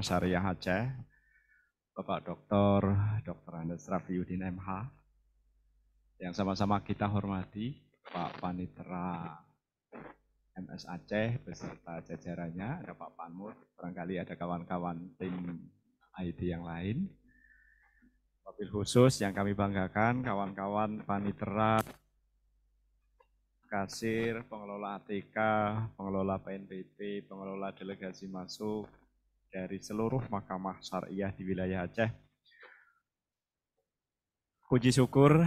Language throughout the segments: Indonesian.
Syariah Aceh, Bapak Dr. Andes Rafiuddin MH, yang sama-sama kita hormati, Pak Panitera MS Aceh beserta jajarannya, ada Pak Panmur, barangkali ada kawan-kawan tim IT yang lain. Wabil khusus yang kami banggakan, kawan-kawan Panitera, kasir, pengelola ATK, pengelola PNBP, pengelola delegasi masuk dari seluruh Mahkamah Syariah di wilayah Aceh. Puji syukur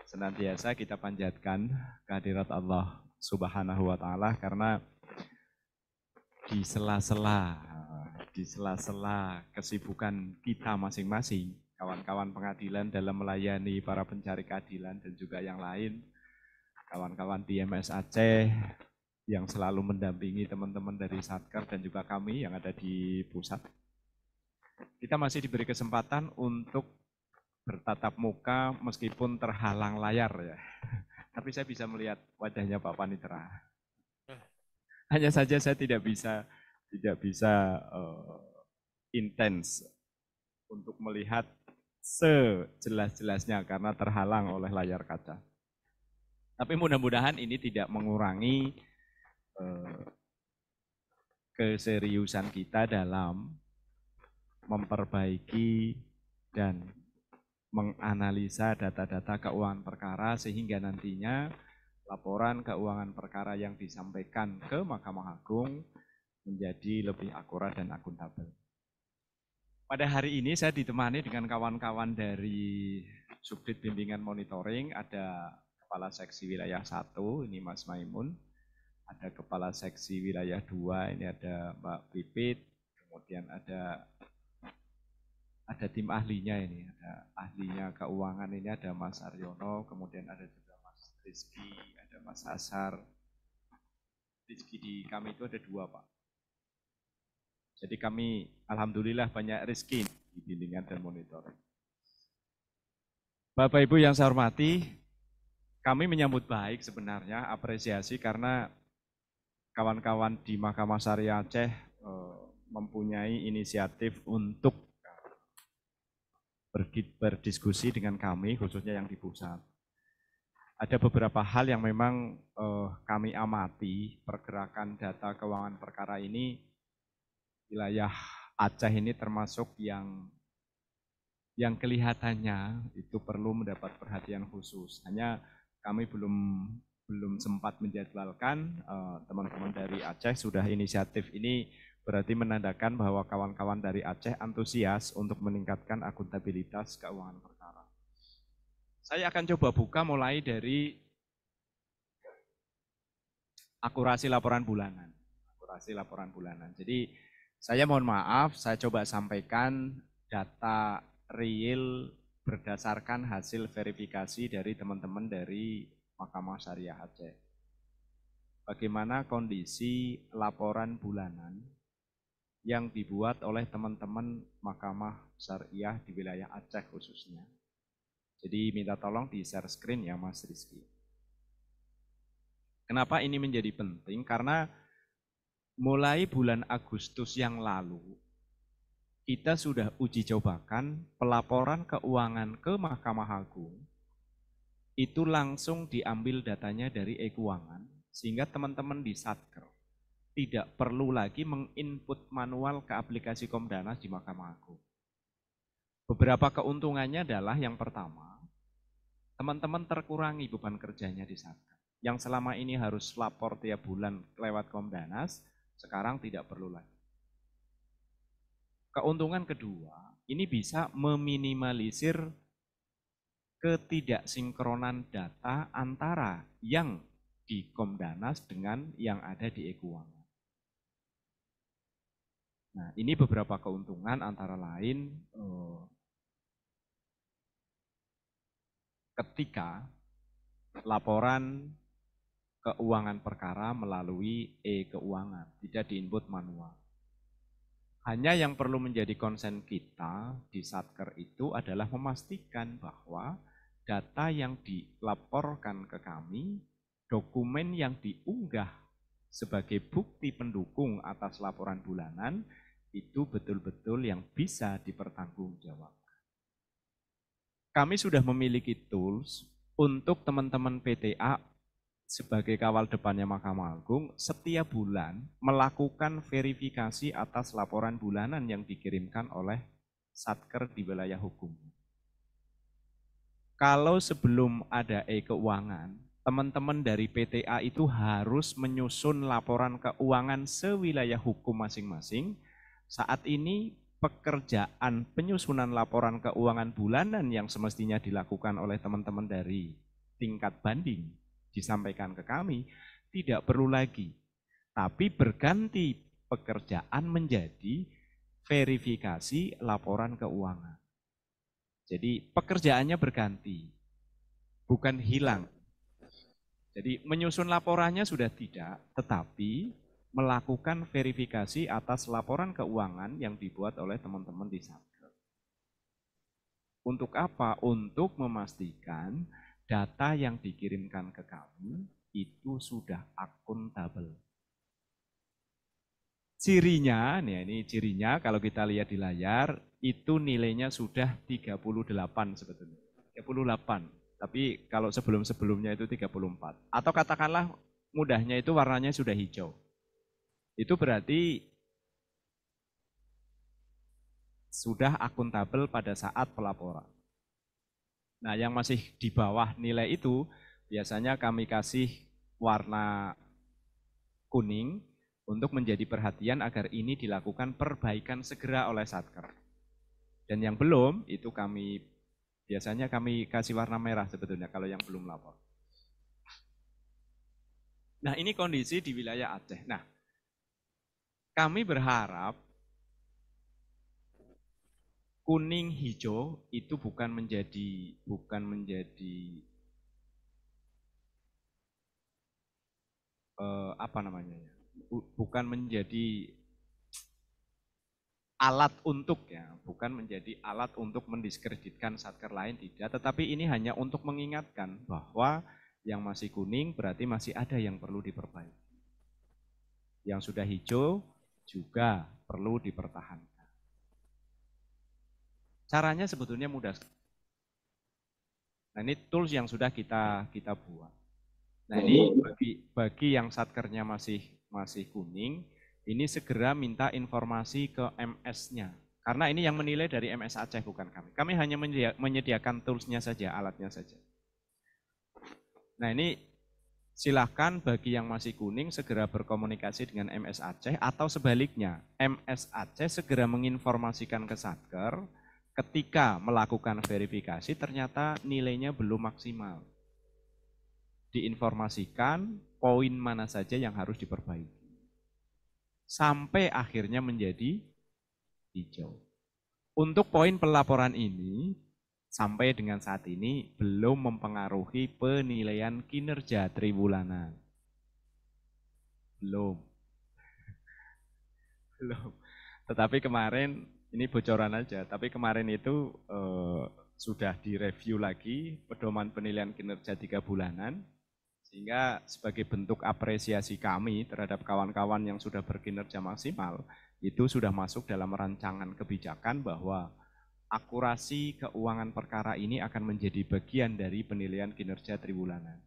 senantiasa kita panjatkan kehadirat Allah Subhanahu wa Ta'ala, karena di sela-sela kesibukan kita masing-masing, kawan-kawan pengadilan dalam melayani para pencari keadilan dan juga yang lain, kawan-kawan di MS Aceh yang selalu mendampingi teman-teman dari Satker dan juga kami yang ada di pusat. Kita masih diberi kesempatan untuk bertatap muka meskipun terhalang layar ya. Tapi saya bisa melihat wajahnya Pak Panitera. Hanya saja saya tidak bisa intens untuk melihat sejelas-jelasnya karena terhalang oleh layar kaca. Tapi mudah-mudahan ini tidak mengurangi keseriusan kita dalam memperbaiki dan menganalisa data-data keuangan perkara sehingga nantinya laporan keuangan perkara yang disampaikan ke Mahkamah Agung menjadi lebih akurat dan akuntabel. Pada hari ini saya ditemani dengan kawan-kawan dari Subdit Bimbingan Monitoring, ada Kepala Seksi Wilayah 1, ini Mas Maimun, ada Kepala Seksi Wilayah 2, ini ada Mbak Pipit, kemudian ada tim ahlinya ini, ada ahlinya keuangan ini ada Mas Aryono, kemudian ada juga Mas Rizky, ada Mas Asar. Rizky di kami itu ada 2 Pak. Jadi kami alhamdulillah banyak Rizky di bimbingan dan monitoring. Bapak Ibu yang saya hormati, kami menyambut baik sebenarnya, apresiasi karena kawan-kawan di Mahkamah Syariah Aceh mempunyai inisiatif untuk berdiskusi dengan kami, khususnya yang di pusat. Ada beberapa hal yang memang kami amati, pergerakan data keuangan perkara ini, wilayah Aceh ini termasuk yang kelihatannya itu perlu mendapat perhatian khusus. Hanya kami belum sempat menjadwalkan, teman-teman dari Aceh sudah inisiatif ini, berarti menandakan bahwa kawan-kawan dari Aceh antusias untuk meningkatkan akuntabilitas keuangan perkara. Saya akan coba buka mulai dari akurasi laporan bulanan. Jadi saya mohon maaf, saya coba sampaikan data real berdasarkan hasil verifikasi dari teman-teman dari Mahkamah Syariah Aceh. Bagaimana kondisi laporan bulanan yang dibuat oleh teman-teman Mahkamah Syariah di wilayah Aceh khususnya. Jadi minta tolong di share screen ya Mas Rizky. Kenapa ini menjadi penting? Karena mulai bulan Agustus yang lalu, kita sudah uji cobakan pelaporan keuangan ke Mahkamah Agung, itu langsung diambil datanya dari e-keuangan, sehingga teman-teman di Satker tidak perlu lagi menginput manual ke aplikasi Komdanas di Mahkamah Agung. Beberapa keuntungannya adalah yang pertama, teman-teman terkurangi beban kerjanya di Satker. Yang selama ini harus lapor tiap bulan lewat Komdanas, sekarang tidak perlu lagi. Keuntungan kedua, ini bisa meminimalisir ketidaksinkronan data antara yang di Komdanas dengan yang ada di e-keuangan. Nah, ini beberapa keuntungan antara lain ketika laporan keuangan perkara melalui e-keuangan, tidak diinput manual. Hanya yang perlu menjadi konsen kita di Satker itu adalah memastikan bahwa data yang dilaporkan ke kami, dokumen yang diunggah sebagai bukti pendukung atas laporan bulanan, itu betul-betul yang bisa dipertanggungjawabkan. Kami sudah memiliki tools untuk teman-teman PTA sebagai kawal depannya Mahkamah Agung setiap bulan melakukan verifikasi atas laporan bulanan yang dikirimkan oleh Satker di wilayah hukum. Kalau sebelum ada e-keuangan, teman-teman dari PTA itu harus menyusun laporan keuangan sewilayah hukum masing-masing. Saat ini pekerjaan penyusunan laporan keuangan bulanan yang semestinya dilakukan oleh teman-teman dari tingkat banding disampaikan ke kami, tidak perlu lagi. Tapi berganti pekerjaan menjadi verifikasi laporan keuangan. Jadi pekerjaannya berganti, bukan hilang. Jadi menyusun laporannya sudah tidak, tetapi melakukan verifikasi atas laporan keuangan yang dibuat oleh teman-teman di Satker. Untuk apa? Untuk memastikan data yang dikirimkan ke kami itu sudah akuntabel. Cirinya, nih ini cirinya kalau kita lihat di layar, itu nilainya sudah 38 sebetulnya. 38, tapi kalau sebelum-sebelumnya itu 34. Atau katakanlah mudahnya itu warnanya sudah hijau. Itu berarti sudah akuntabel pada saat pelaporan. Nah, yang masih di bawah nilai itu biasanya kami kasih warna kuning untuk menjadi perhatian agar ini dilakukan perbaikan segera oleh Satker. Dan yang belum, itu biasanya kami kasih warna merah sebetulnya kalau yang belum lapor. Nah, ini kondisi di wilayah Aceh. Nah, kami berharap kuning hijau itu bukan menjadi apa namanya ya? Bukan menjadi alat untuk bukan menjadi alat untuk mendiskreditkan Satker lain tidak, tetapi ini hanya untuk mengingatkan bahwa yang masih kuning berarti masih ada yang perlu diperbaiki. Yang sudah hijau juga perlu dipertahankan. Caranya sebetulnya mudah. Nah, ini tools yang sudah kita buat. Nah, ini bagi yang Satkernya masih kuning, ini segera minta informasi ke MS-nya. Karena ini yang menilai dari MS Aceh, bukan kami. Kami hanya menyediakan tools-nya saja, alatnya saja. Nah, ini silahkan bagi yang masih kuning segera berkomunikasi dengan MS Aceh atau sebaliknya, MS Aceh segera menginformasikan ke Satker ketika melakukan verifikasi ternyata nilainya belum maksimal. Diinformasikan poin mana saja yang harus diperbaiki. Sampai akhirnya menjadi hijau. Untuk poin pelaporan ini, sampai dengan saat ini belum mempengaruhi penilaian kinerja triwulanan. Belum. Tetapi kemarin, ini bocoran aja, tapi kemarin itu sudah direview lagi pedoman penilaian kinerja 3 bulanan, sehingga sebagai bentuk apresiasi kami terhadap kawan-kawan yang sudah berkinerja maksimal, itu sudah masuk dalam rancangan kebijakan bahwa akurasi keuangan perkara ini akan menjadi bagian dari penilaian kinerja triwulanan.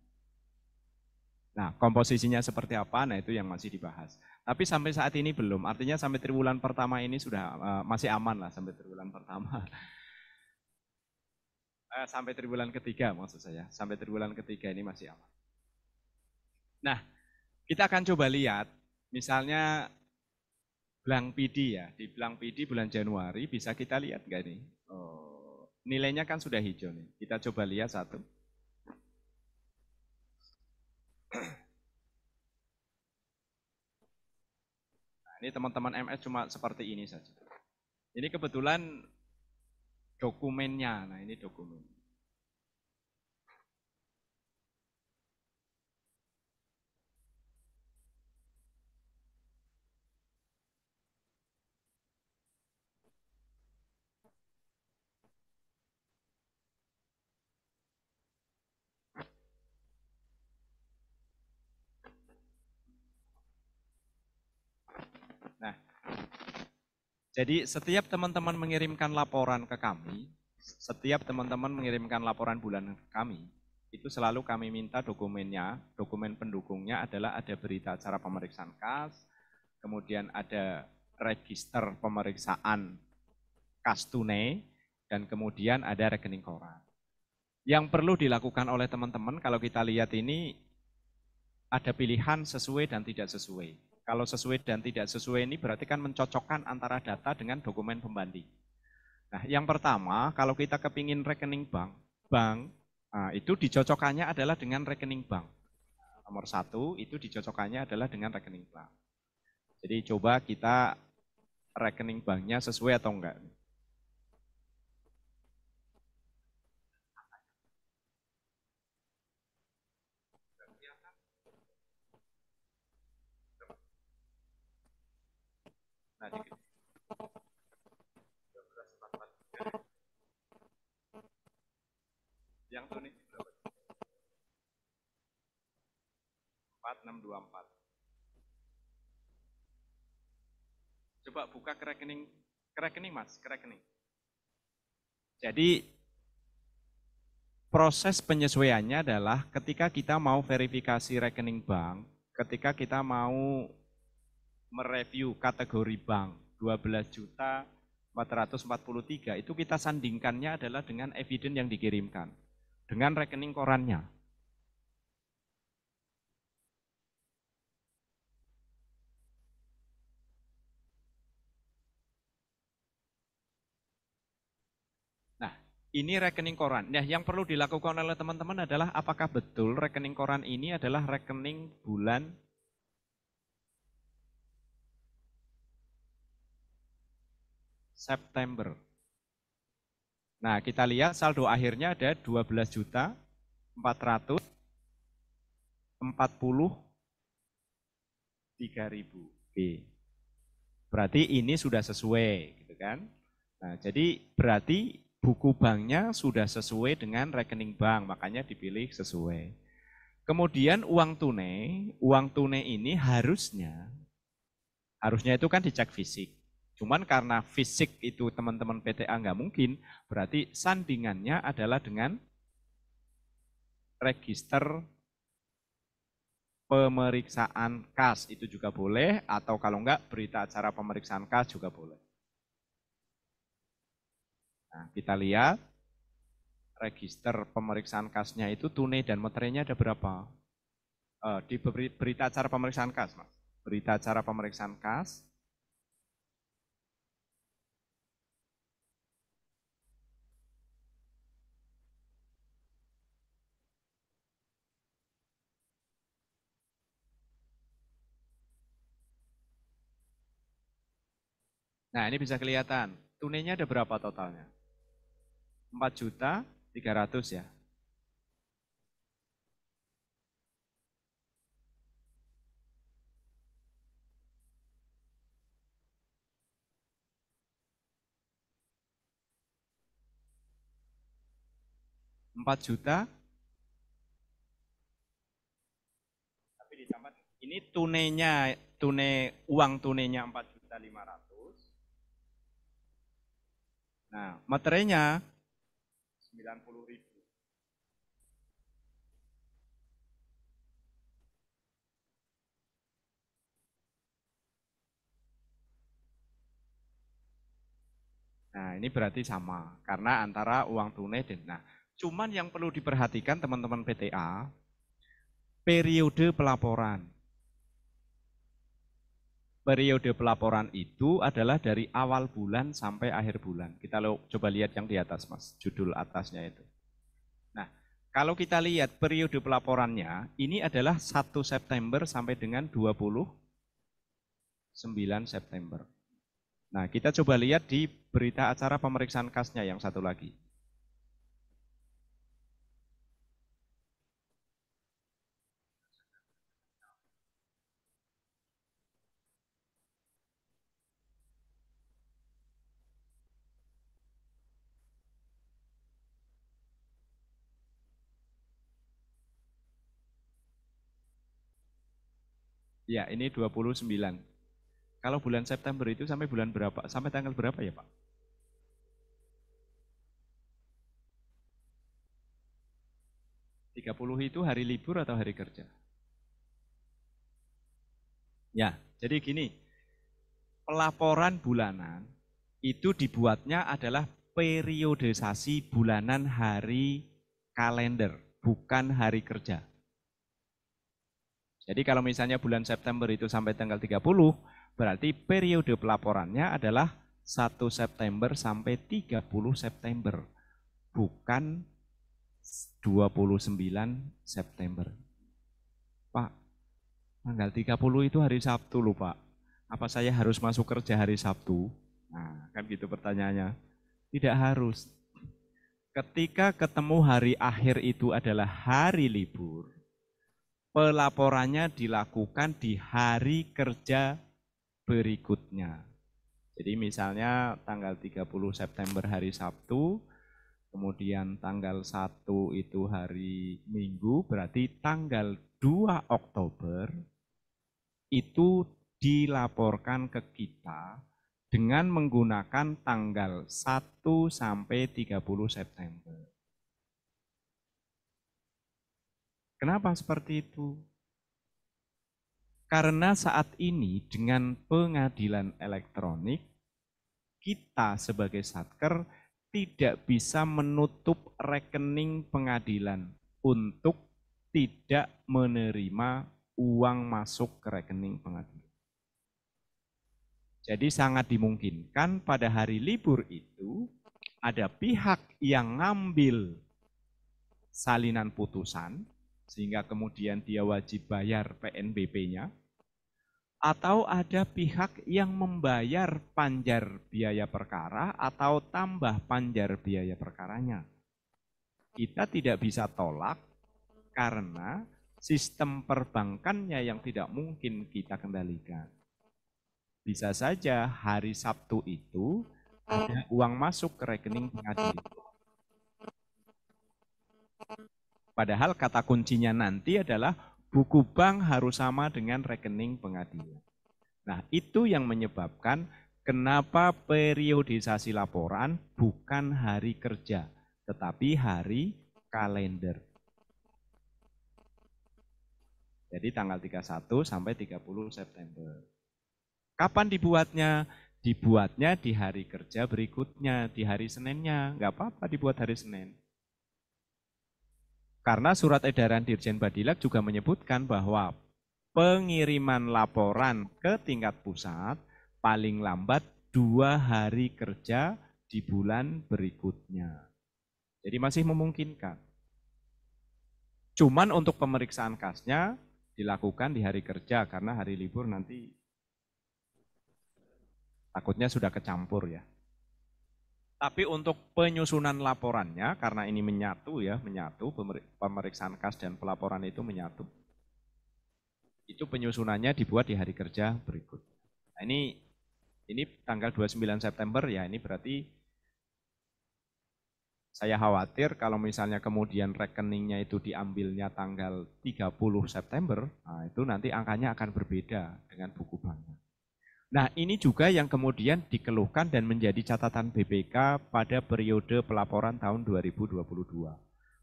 Nah, komposisinya seperti apa? Nah, itu yang masih dibahas. Tapi sampai saat ini belum, artinya sampai triwulan pertama ini sudah masih aman lah sampai triwulan pertama. Sampai triwulan ketiga maksud saya, sampai triwulan ketiga ini masih aman. Nah, kita akan coba lihat, misalnya Blang PD ya, di Blang PD bulan Januari bisa kita lihat nggak nih? Oh, nilainya kan sudah hijau nih, kita coba lihat satu. Nah, ini teman-teman MS cuma seperti ini saja. Ini kebetulan dokumennya, nah ini dokumen. Nah, Jadi setiap teman-teman mengirimkan laporan ke kami, setiap teman-teman mengirimkan laporan bulanan ke kami, itu selalu kami minta dokumennya, dokumen pendukungnya adalah ada berita acara pemeriksaan kas, kemudian ada register pemeriksaan kas tunai, dan kemudian ada rekening koran. Yang perlu dilakukan oleh teman-teman kalau kita lihat ini ada pilihan sesuai dan tidak sesuai. Kalau sesuai dan tidak sesuai ini berarti kan mencocokkan antara data dengan dokumen pembanding. Nah, yang pertama, kalau kita kepingin rekening bank, nah, itu dicocokkannya adalah dengan rekening bank. Nomor satu, itu dicocokkannya adalah dengan rekening bank. Jadi coba kita rekening banknya sesuai atau enggak. Nah, yang tunis berapa? 4624. Coba buka ke rekening Mas, ke rekening. Jadi proses penyesuaiannya adalah ketika kita mau verifikasi rekening bank, ketika kita mau mereview kategori bank 12 juta 443 itu kita sandingkannya adalah dengan eviden yang dikirimkan dengan rekening korannya. Nah, ini rekening koran. Nah, yang perlu dilakukan oleh teman-teman adalah apakah betul rekening koran ini adalah rekening bulan September. Nah, kita lihat saldo akhirnya ada 12 juta 443.000. Oke. Berarti ini sudah sesuai, gitu kan? Nah, jadi berarti buku banknya sudah sesuai dengan rekening bank, makanya dipilih sesuai. Kemudian uang tunai ini harusnya itu kan dicek fisik. Cuman karena fisik itu teman-teman PTA nggak mungkin, berarti sandingannya adalah dengan register pemeriksaan kas itu juga boleh, atau kalau enggak berita acara pemeriksaan kas juga boleh. Nah, kita lihat register pemeriksaan kasnya itu tunai dan meterainya ada berapa? Di berita acara pemeriksaan kas, Mas. Berita acara pemeriksaan kas. Nah, ini bisa kelihatan. Tunainya ada berapa totalnya? 4.300.000 ya. 4 juta, tapi ditambah ini uang tunainya 4.500.000. Nah, materainya 90.000. Nah, ini berarti sama karena antara uang tunai dan cuman yang perlu diperhatikan teman-teman PTA, periode pelaporan. Periode pelaporan itu adalah dari awal bulan sampai akhir bulan. Kita coba lihat yang di atas, Mas, judul atasnya itu. Nah, kalau kita lihat periode pelaporannya, ini adalah 1 September sampai dengan 29 September. Nah, kita coba lihat di berita acara pemeriksaan kasnya yang satu lagi. Ya, ini 29. Kalau bulan September itu sampai bulan berapa? Sampai tanggal berapa ya Pak? (30) itu hari libur atau hari kerja? Ya, jadi gini, pelaporan bulanan itu dibuatnya adalah periodisasi bulanan hari kalender, bukan hari kerja. Jadi kalau misalnya bulan September itu sampai tanggal 30, berarti periode pelaporannya adalah 1 September sampai 30 September, bukan 29 September. Pak, tanggal 30 itu hari Sabtu loh Pak. Apa saya harus masuk kerja hari Sabtu? Nah, kan gitu pertanyaannya. Tidak harus. Ketika ketemu hari akhir itu adalah hari libur, pelaporannya dilakukan di hari kerja berikutnya. Jadi misalnya tanggal 30 September hari Sabtu, kemudian tanggal 1 itu hari Minggu, berarti tanggal 2 Oktober itu dilaporkan ke kita dengan menggunakan tanggal 1 sampai 30 September. Kenapa seperti itu? Karena saat ini dengan pengadilan elektronik, kita sebagai Satker tidak bisa menutup rekening pengadilan untuk tidak menerima uang masuk ke rekening pengadilan. Jadi sangat dimungkinkan pada hari libur itu ada pihak yang ngambil salinan putusan, sehingga kemudian dia wajib bayar PNBP-nya, atau ada pihak yang membayar panjar biaya perkara atau tambah panjar biaya perkaranya. Kita tidak bisa tolak karena sistem perbankannya yang tidak mungkin kita kendalikan. Bisa saja hari Sabtu itu ada uang masuk ke rekening pengadilan. Padahal kata kuncinya nanti adalah buku bank harus sama dengan rekening pengadilan. Nah, itu yang menyebabkan kenapa periodisasi laporan bukan hari kerja, tetapi hari kalender. Jadi tanggal 31 sampai 30 September. Kapan dibuatnya? Dibuatnya di hari kerja berikutnya, di hari Seninnya. Nggak apa-apa dibuat hari Senin. Karena surat edaran Dirjen Badilak juga menyebutkan bahwa pengiriman laporan ke tingkat pusat paling lambat 2 hari kerja di bulan berikutnya. Jadi masih memungkinkan. Cuman untuk pemeriksaan kasnya dilakukan di hari kerja karena hari libur nanti takutnya sudah kecampur ya. Tapi untuk penyusunan laporannya, karena ini menyatu ya, pemeriksaan kas dan pelaporan itu menyatu. Itu penyusunannya dibuat di hari kerja berikut. Nah, ini tanggal 29 September ya, ini berarti saya khawatir kalau misalnya kemudian rekeningnya itu diambilnya tanggal 30 September, nah itu nanti angkanya akan berbeda dengan buku banknya. Nah, ini juga yang kemudian dikeluhkan dan menjadi catatan BPK pada periode pelaporan tahun 2022.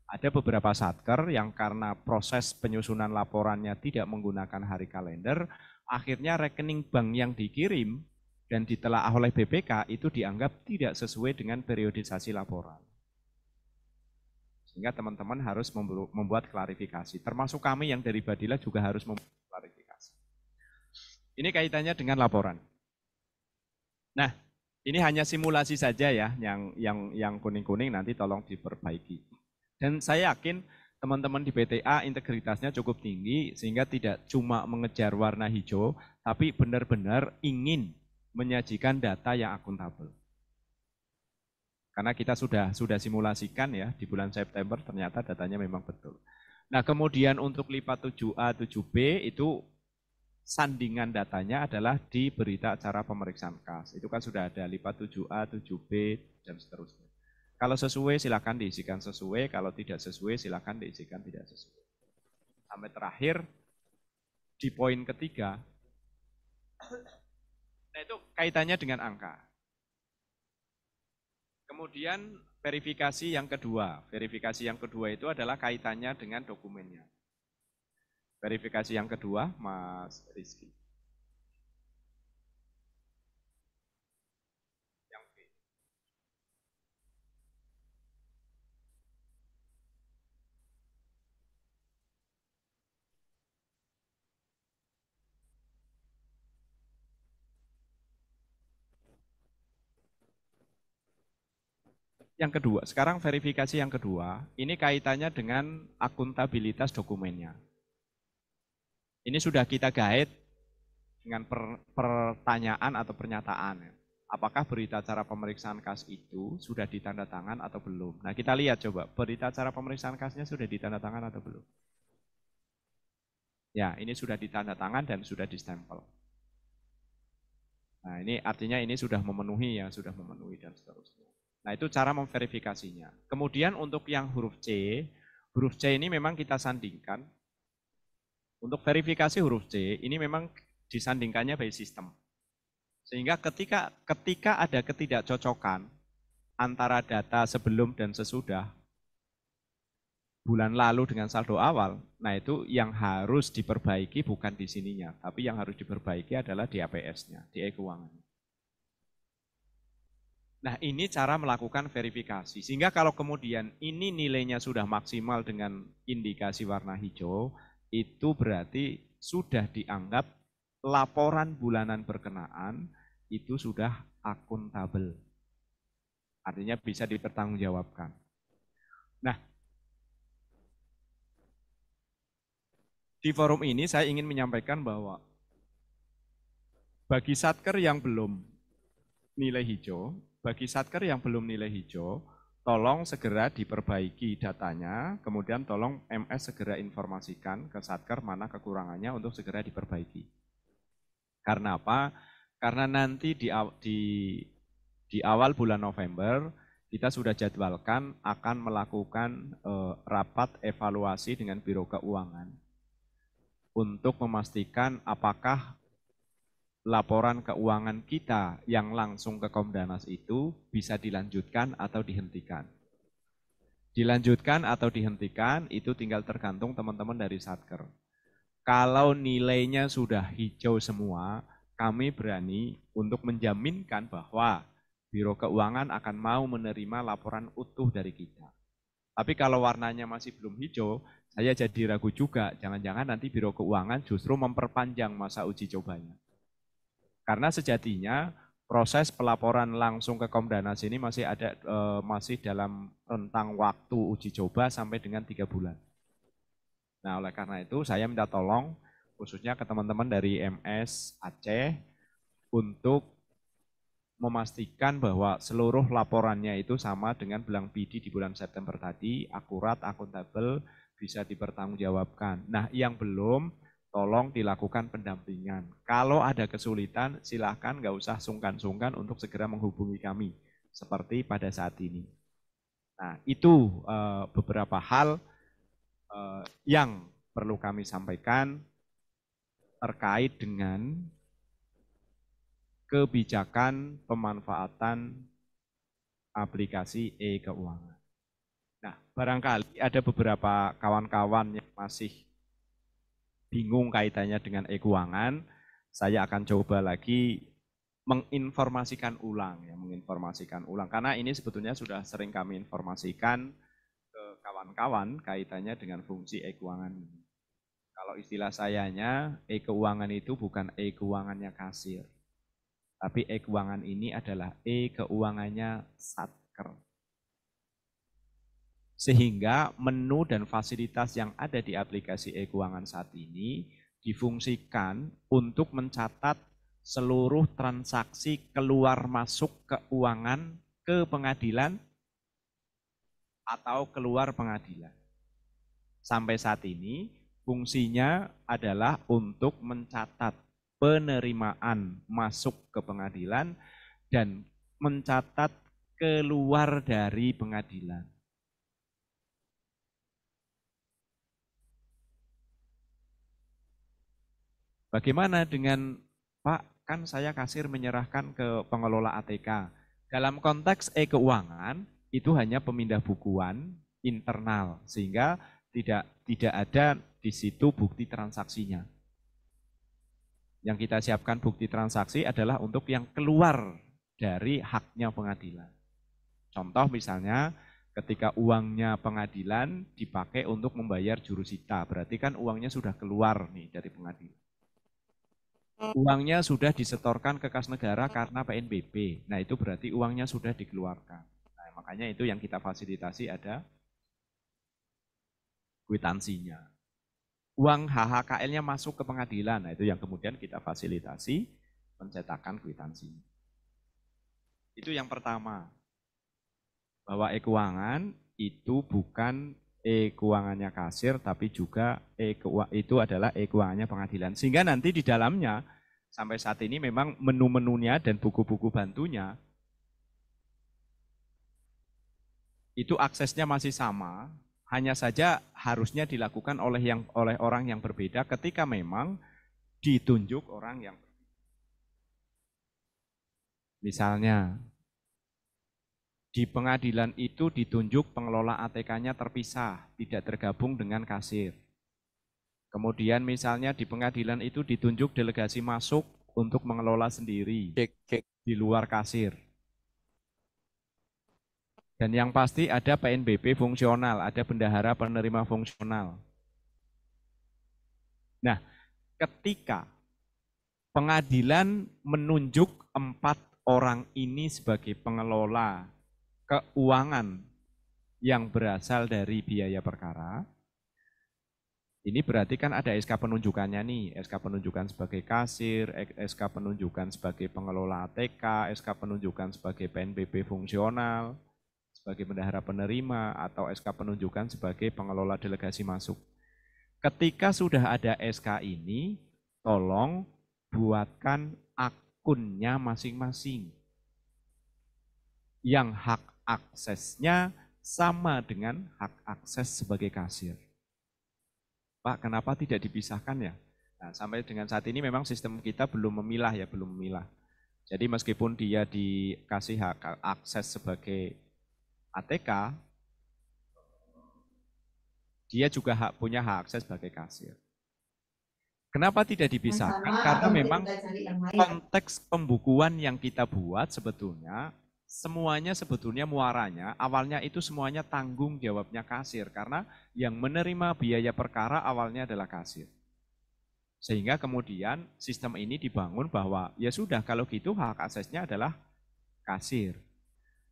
Ada beberapa satker yang karena proses penyusunan laporannya tidak menggunakan hari kalender, akhirnya rekening bank yang dikirim dan ditelaah oleh BPK itu dianggap tidak sesuai dengan periodisasi laporan. Sehingga teman-teman harus membuat klarifikasi, termasuk kami yang dari Badila juga harus membuat klarifikasi. Ini kaitannya dengan laporan. Nah, ini hanya simulasi saja ya, yang kuning-kuning nanti tolong diperbaiki. Dan saya yakin teman-teman di BTA integritasnya cukup tinggi sehingga tidak cuma mengejar warna hijau, tapi benar-benar ingin menyajikan data yang akuntabel. Karena kita sudah simulasikan ya di bulan September ternyata datanya memang betul. Nah, kemudian untuk lipat 7A, 7B itu sandingan datanya adalah di berita acara pemeriksaan kas. Itu kan sudah ada lipat 7A, 7B, dan seterusnya. Kalau sesuai silakan diisikan sesuai, kalau tidak sesuai silakan diisikan tidak sesuai. Sampai terakhir di poin ketiga, Nah, itu kaitannya dengan angka. Kemudian verifikasi yang kedua itu adalah kaitannya dengan dokumennya. Verifikasi yang kedua, Mas Rizky. Yang B. Yang kedua, sekarang verifikasi yang kedua, ini kaitannya dengan akuntabilitas dokumennya. Ini sudah kita guide dengan pertanyaan atau pernyataan. Apakah berita acara pemeriksaan kas itu sudah ditandatangan atau belum? Nah, kita lihat coba, berita acara pemeriksaan kasnya sudah ditandatangan atau belum? Ya, ini sudah ditandatangan dan sudah distempel. Nah, ini artinya ini sudah memenuhi ya, sudah memenuhi dan seterusnya. Nah, itu cara memverifikasinya. Kemudian untuk yang huruf C ini memang kita sandingkan. Untuk verifikasi huruf C, ini memang disandingkannya by sistem. Sehingga ketika ada ketidakcocokan antara data sebelum dan sesudah bulan lalu dengan saldo awal, nah itu yang harus diperbaiki bukan di sininya, tapi yang harus diperbaiki adalah di APS-nya, di e-keuangan. Nah, ini cara melakukan verifikasi. Sehingga kalau kemudian ini nilainya sudah maksimal dengan indikasi warna hijau, itu berarti sudah dianggap laporan bulanan berkenaan itu sudah akuntabel. Artinya bisa dipertanggungjawabkan. Nah, di forum ini saya ingin menyampaikan bahwa bagi satker yang belum nilai hijau, tolong segera diperbaiki datanya, kemudian tolong MS segera informasikan ke satker mana kekurangannya untuk segera diperbaiki. Karena apa? Karena nanti di awal bulan November kita sudah jadwalkan akan melakukan rapat evaluasi dengan Biro Keuangan untuk memastikan apakah laporan keuangan kita yang langsung ke Komdanas itu bisa dilanjutkan atau dihentikan. Dilanjutkan atau dihentikan itu tinggal tergantung teman-teman dari Satker. Kalau nilainya sudah hijau semua, kami berani untuk menjaminkan bahwa Biro Keuangan akan mau menerima laporan utuh dari kita. Tapi kalau warnanya masih belum hijau, saya jadi ragu juga, jangan-jangan nanti Biro Keuangan justru memperpanjang masa uji cobanya. Karena sejatinya proses pelaporan langsung ke Komdanas ini masih dalam rentang waktu uji coba sampai dengan 3 bulan. Nah, oleh karena itu saya minta tolong khususnya ke teman-teman dari MS Aceh untuk memastikan bahwa seluruh laporannya itu sama dengan belang BIDI di bulan September tadi, akurat, akuntabel, bisa dipertanggungjawabkan. Nah, yang belum tolong dilakukan pendampingan. Kalau ada kesulitan, silahkan nggak usah sungkan-sungkan untuk segera menghubungi kami, seperti pada saat ini. Nah, itu beberapa hal yang perlu kami sampaikan terkait dengan kebijakan pemanfaatan aplikasi e-keuangan. Nah, barangkali ada beberapa kawan-kawan yang masih bingung kaitannya dengan e-keuangan, saya akan coba lagi menginformasikan ulang karena ini sebetulnya sudah sering kami informasikan ke kawan-kawan kaitannya dengan fungsi e-keuangan ini. Kalau istilah sayanya, e-keuangan itu bukan e-keuangannya kasir, tapi e-keuangan ini adalah e-keuangannya Satker. Sehingga menu dan fasilitas yang ada di aplikasi e-keuangan saat ini difungsikan untuk mencatat seluruh transaksi keluar masuk keuangan ke pengadilan atau keluar pengadilan. Sampai saat ini fungsinya adalah untuk mencatat penerimaan masuk ke pengadilan dan mencatat keluar dari pengadilan. Bagaimana dengan Pak, kan saya kasir menyerahkan ke pengelola ATK. Dalam konteks e-keuangan itu hanya pemindah bukuan internal sehingga tidak ada di situ bukti transaksinya. Yang kita siapkan bukti transaksi adalah untuk yang keluar dari haknya pengadilan. Contoh misalnya ketika uangnya pengadilan dipakai untuk membayar jurusita, berarti kan uangnya sudah keluar nih dari pengadilan. Uangnya sudah disetorkan ke kas negara karena PNBP. Nah, itu berarti uangnya sudah dikeluarkan. Nah, makanya itu yang kita fasilitasi ada kwitansinya. Uang HHKL-nya masuk ke pengadilan. Nah, itu yang kemudian kita fasilitasi pencetakan kwitansinya. Itu yang pertama. Bahwa e-keuangan itu bukan e-keuangannya kasir, tapi juga itu adalah e-keuangannya pengadilan. Sehingga nanti di dalamnya, sampai saat ini memang menu-menunya dan buku-buku bantunya, itu aksesnya masih sama, hanya saja harusnya dilakukan oleh orang yang berbeda ketika memang ditunjuk orang yang berbeda. Misalnya, di pengadilan itu ditunjuk pengelola ATK-nya terpisah, tidak tergabung dengan kasir. Kemudian misalnya di pengadilan itu ditunjuk delegasi masuk untuk mengelola sendiri di luar kasir. Dan yang pasti ada PNBP fungsional, ada bendahara penerima fungsional. Nah, ketika pengadilan menunjuk 4 orang ini sebagai pengelola keuangan yang berasal dari biaya perkara, ini berarti kan ada SK penunjukannya nih, SK penunjukan sebagai kasir, SK penunjukan sebagai pengelola ATK, SK penunjukan sebagai PNBP fungsional, sebagai bendahara penerima, atau SK penunjukan sebagai pengelola delegasi masuk. Ketika sudah ada SK ini, tolong buatkan akunnya masing-masing. Yang hak aksesnya sama dengan hak akses sebagai kasir. Pak, kenapa tidak dipisahkan ya? Nah, sampai dengan saat ini memang sistem kita belum memilah. Jadi meskipun dia dikasih hak akses sebagai ATK, dia juga punya hak akses sebagai kasir. Kenapa tidak dipisahkan? Karena memang konteks pembukuan yang kita buat sebetulnya semuanya muaranya, awalnya itu semuanya tanggung jawabnya kasir, karena yang menerima biaya perkara awalnya adalah kasir. Sehingga kemudian sistem ini dibangun bahwa ya sudah kalau gitu hak aksesnya adalah kasir.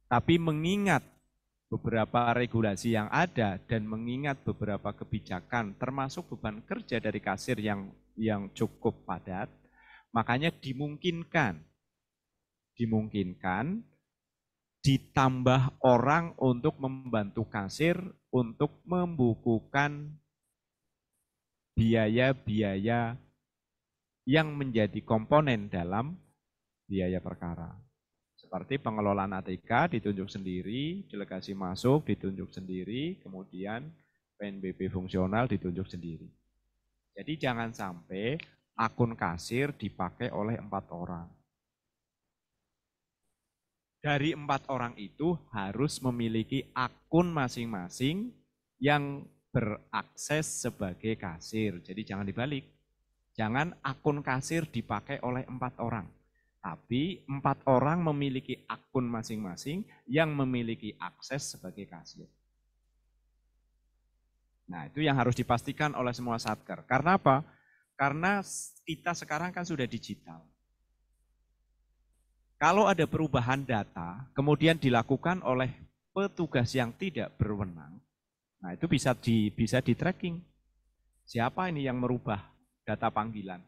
Tapi mengingat beberapa regulasi yang ada dan mengingat beberapa kebijakan termasuk beban kerja dari kasir yang cukup padat, makanya dimungkinkan ditambah orang untuk membantu kasir untuk membukukan biaya-biaya yang menjadi komponen dalam biaya perkara. Seperti pengelolaan ATK ditunjuk sendiri, delegasi masuk ditunjuk sendiri, kemudian PNBP fungsional ditunjuk sendiri. Jadi jangan sampai akun kasir dipakai oleh 4 orang. Dari 4 orang itu harus memiliki akun masing-masing yang berakses sebagai kasir. Jadi jangan dibalik. Jangan akun kasir dipakai oleh 4 orang. Tapi 4 orang memiliki akun masing-masing yang memiliki akses sebagai kasir. Nah, itu yang harus dipastikan oleh semua satker. Karena apa? Karena kita sekarang kan sudah digital. Kalau ada perubahan data, kemudian dilakukan oleh petugas yang tidak berwenang, nah itu bisa di-tracking. Siapa ini yang merubah data panggilan?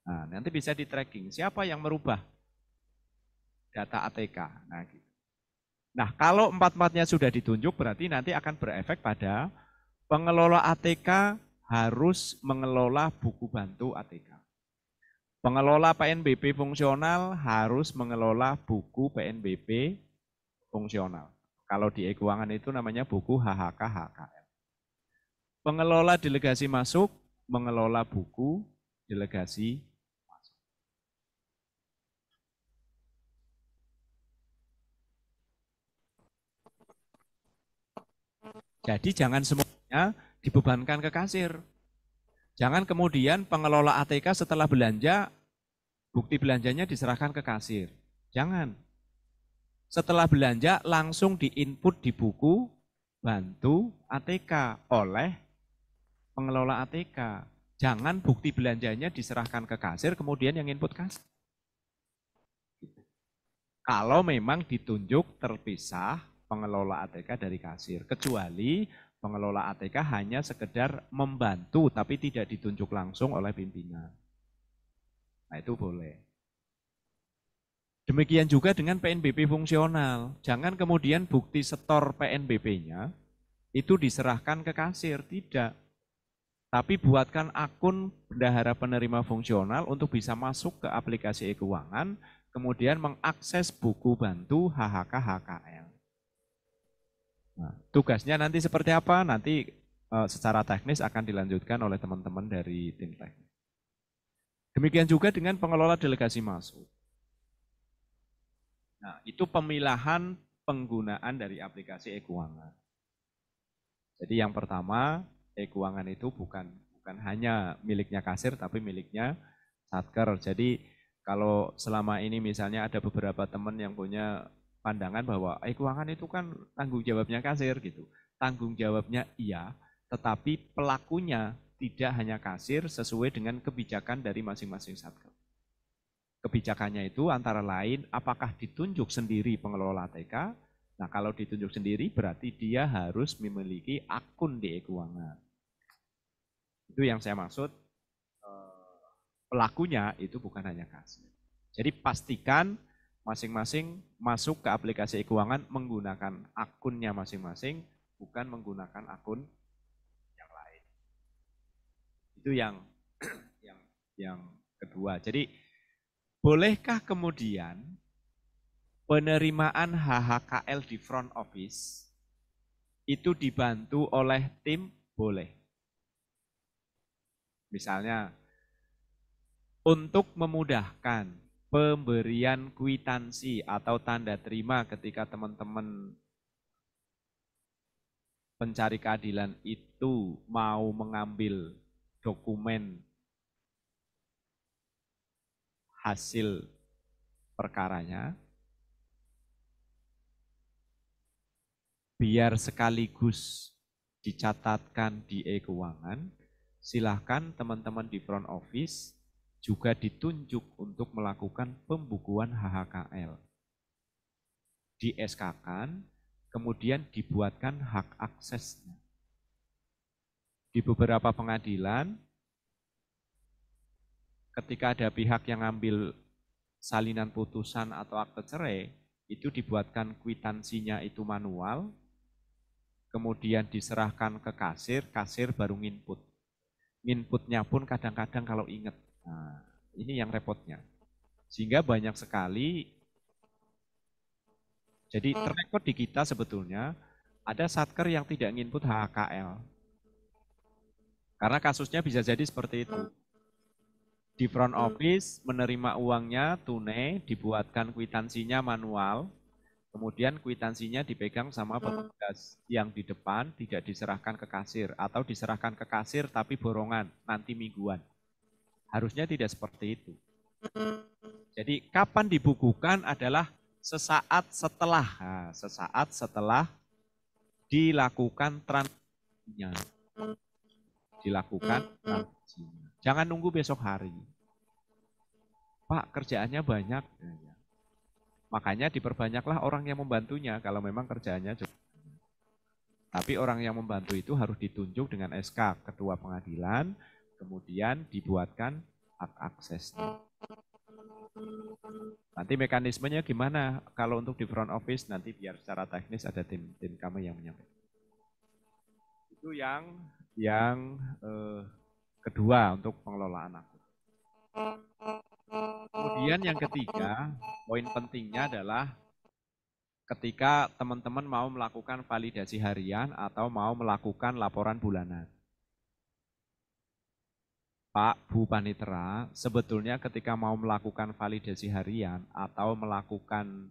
Nah, nanti bisa di-tracking. Siapa yang merubah data ATK? Nah, kalau 4-4-nya sudah ditunjuk, berarti nanti akan berefek pada pengelola ATK harus mengelola buku bantu ATK. Pengelola PNBP fungsional harus mengelola buku PNBP fungsional. Kalau di e-keuangan itu namanya buku HHK-HKL. Pengelola delegasi masuk mengelola buku delegasi masuk. Jadi jangan semuanya dibebankan ke kasir. Jangan kemudian pengelola ATK setelah belanja, bukti belanjanya diserahkan ke kasir. Jangan. Setelah belanja langsung diinput di buku bantu ATK oleh pengelola ATK. Jangan bukti belanjanya diserahkan ke kasir, kemudian yang input kasir. Kalau memang ditunjuk terpisah pengelola ATK dari kasir, kecuali pengelola ATK hanya sekedar membantu tapi tidak ditunjuk langsung oleh pimpinan. Nah itu boleh. Demikian juga dengan PNBP fungsional. Jangan kemudian bukti setor PNBP-nya itu diserahkan ke kasir, tidak. Tapi buatkan akun bendahara penerima fungsional untuk bisa masuk ke aplikasi e-keuangan, kemudian mengakses buku bantu HHK HKL. Nah, tugasnya nanti seperti apa? Nanti secara teknis akan dilanjutkan oleh teman-teman dari tim teknis. Demikian juga dengan pengelola delegasi masuk. Nah, itu pemilahan penggunaan dari aplikasi e-keuangan. Jadi yang pertama, e-keuangan itu bukan hanya miliknya kasir, tapi miliknya Satker. Jadi kalau selama ini misalnya ada beberapa teman yang punya pandangan bahwa e-keuangan itu kan tanggung jawabnya kasir gitu. Tanggung jawabnya iya, tetapi pelakunya tidak hanya kasir sesuai dengan kebijakan dari masing-masing Satker. Kebijakannya itu antara lain apakah ditunjuk sendiri pengelola TK. Nah kalau ditunjuk sendiri berarti dia harus memiliki akun di e-keuangan. Itu yang saya maksud, pelakunya itu bukan hanya kasir. Jadi pastikan masing-masing masuk ke aplikasi e-keuangan menggunakan akunnya masing-masing, bukan menggunakan akun yang lain. Itu yang kedua. Jadi bolehkah kemudian penerimaan HHKL di front office itu dibantu oleh tim? Boleh. Misalnya, untuk memudahkan pemberian kwitansi atau tanda terima ketika teman-teman pencari keadilan itu mau mengambil dokumen hasil perkaranya, biar sekaligus dicatatkan di e-keuangan, silahkan teman-teman di front office juga ditunjuk untuk melakukan pembukuan HHKL. Di SK-kan, kemudian dibuatkan hak aksesnya. Di beberapa pengadilan, ketika ada pihak yang ngambil salinan putusan atau akte cerai, itu dibuatkan kwitansinya itu manual, kemudian diserahkan ke kasir, kasir baru nginput. Nginputnya pun kadang-kadang kalau ingat. Nah, ini yang repotnya. Sehingga banyak sekali, jadi terrekod di kita sebetulnya, ada satker yang tidak nginput HKL. Karena kasusnya bisa jadi seperti itu. Di front office menerima uangnya tunai, dibuatkan kwitansinya manual, kemudian kwitansinya dipegang sama petugas yang di depan, tidak diserahkan ke kasir, atau diserahkan ke kasir tapi borongan, nanti mingguan. Harusnya tidak seperti itu. Jadi kapan dibukukan adalah sesaat setelah dilakukan transaksinya. Jangan nunggu besok hari. Pak, kerjaannya banyak. Makanya diperbanyaklah orang yang membantunya kalau memang kerjaannya cukup. Tapi orang yang membantu itu harus ditunjuk dengan SK Ketua Pengadilan, kemudian dibuatkan hak aksesnya. Nanti mekanismenya gimana kalau untuk di front office, nanti biar secara teknis ada tim kami yang menyampaikan. Itu yang kedua untuk pengelolaan akun. Kemudian yang ketiga, poin pentingnya adalah ketika teman-teman mau melakukan validasi harian atau mau melakukan laporan bulanan. Pak, Bu Panitera, sebetulnya ketika mau melakukan validasi harian atau melakukan